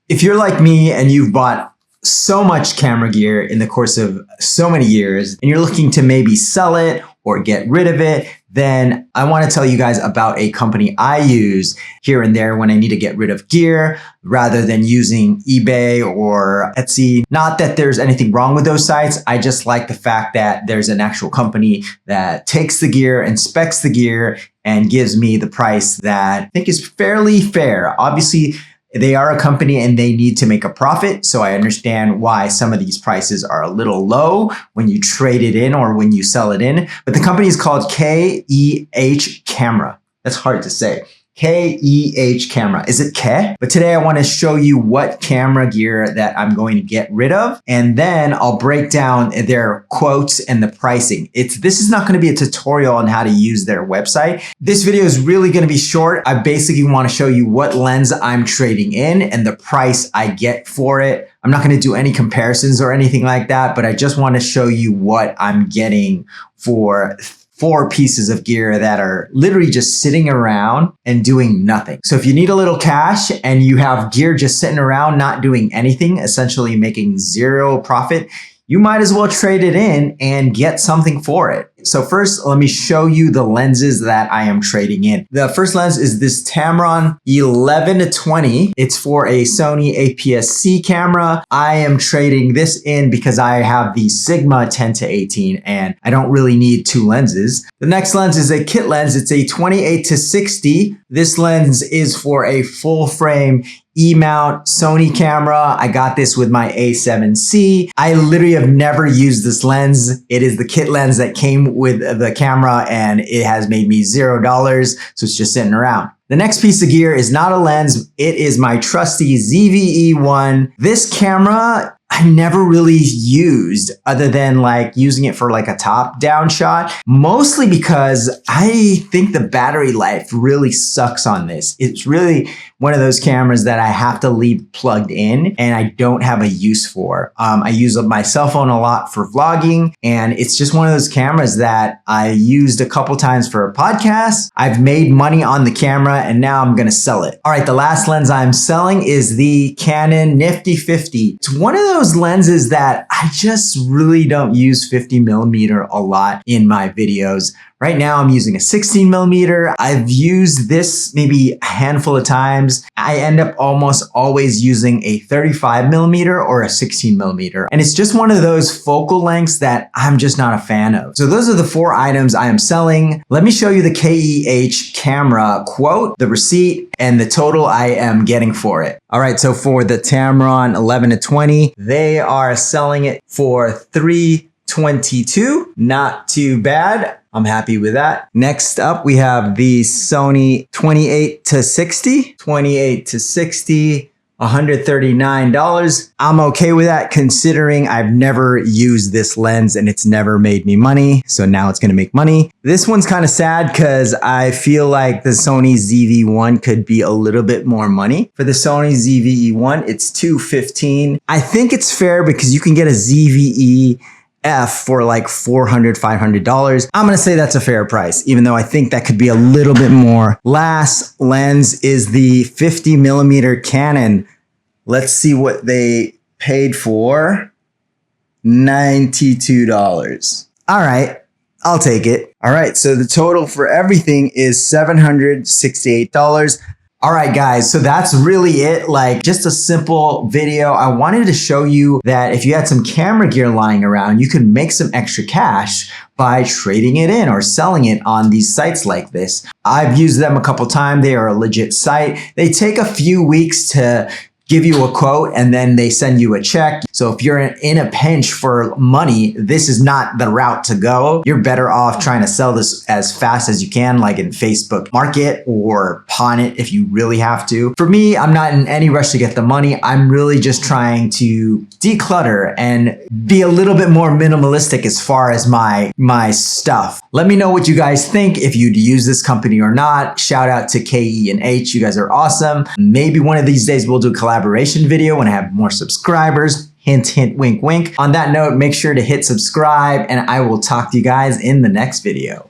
If you're like me and you've bought so much camera gear in the course of so many years and you're looking to maybe sell it or get rid of it, then I want to tell you guys about a company I use here and there when I need to get rid of gear rather than using eBay or Etsy. Not that there's anything wrong with those sites. I just like the fact that there's an actual company that takes the gear, inspects the gear, and gives me the price that I think is fairly fair. Obviously, they are a company and they need to make a profit. So I understand why some of these prices are a little low when you trade it in or when you sell it in. But the company is called KEH Camera. That's hard to say. KEH Camera. Is it K? But today I want to show you what camera gear that I'm going to get rid of. And then I'll break down their quotes and the pricing. This is not going to be a tutorial on how to use their website. This video is really going to be short. I basically want to show you what lens I'm trading in and the price I get for it. I'm not going to do any comparisons or anything like that, but I just want to show you what I'm getting for 4 pieces of gear that are literally just sitting around and doing nothing. So if you need a little cash and you have gear just sitting around not doing anything, essentially making zero profit, you might as well trade it in and get something for it. So first, let me show you the lenses that I am trading in. The first lens is this Tamron 11-20. It's for a Sony APS-C camera. I am trading this in because I have the Sigma 10-18 and I don't really need 2 lenses. The next lens is a kit lens. It's a 28-60. This lens is for a full frame E-mount Sony camera. I got this with my A7C. I literally have never used this lens. It is the kit lens that came with the camera and it has made me $0. So it's just sitting around. The next piece of gear is not a lens. It is my trusty ZVE1. This camera I never really used other than like using it for like a top down shot, mostly because I think the battery life really sucks on this. It's really one of those cameras that I have to leave plugged in and I don't have a use for. I use my cell phone a lot for vlogging and it's just one of those cameras that I used a couple times for a podcast. I've made money on the camera and now I'm gonna sell it. All right, the last lens I'm selling is the Canon Nifty 50. It's one of those lenses that I just really don't use 50mm a lot in my videos. Right now I'm using a 16mm. I've used this maybe a handful of times. I end up almost always using a 35mm or a 16mm. And it's just one of those focal lengths that I'm just not a fan of. So those are the 4 items I am selling. Let me show you the KEH camera quote, the receipt, and the total I am getting for it. All right, so for the Tamron 11-20, they are selling it for $322. Not too bad. I'm happy with that. Next up, we have the Sony 28-60. 28-60, $139. I'm okay with that considering I've never used this lens and it's never made me money. So now it's gonna make money. This one's kind of sad because I feel like the Sony ZV-1 could be a little bit more money. For the Sony ZV-E1, it's $215. I think it's fair because you can get a ZV-E F for like $400, $500. I'm gonna say that's a fair price, even though I think that could be a little bit more. Last lens is the 50mm Canon. Let's see what they paid for. $92. All right, I'll take it. All right, so the total for everything is $768. All right, guys, so that's really it. Like just a simple video. I wanted to show you that if you had some camera gear lying around, you can make some extra cash by trading it in or selling it on these sites like this. I've used them a couple times. They are a legit site. They take a few weeks to give you a quote and then they send you a check. So if you're in a pinch for money, this is not the route to go. You're better off trying to sell this as fast as you can, like in Facebook Market, or pawn it if you really have to. For me, I'm not in any rush to get the money. I'm really just trying to declutter and be a little bit more minimalistic as far as my stuff. Let me know what you guys think, if you'd use this company or not. Shout out to KE&H. You guys are awesome. Maybe one of these days we'll do a collaboration video when I have more subscribers. Hint, hint, wink, wink. On that note, make sure to hit subscribe and I will talk to you guys in the next video.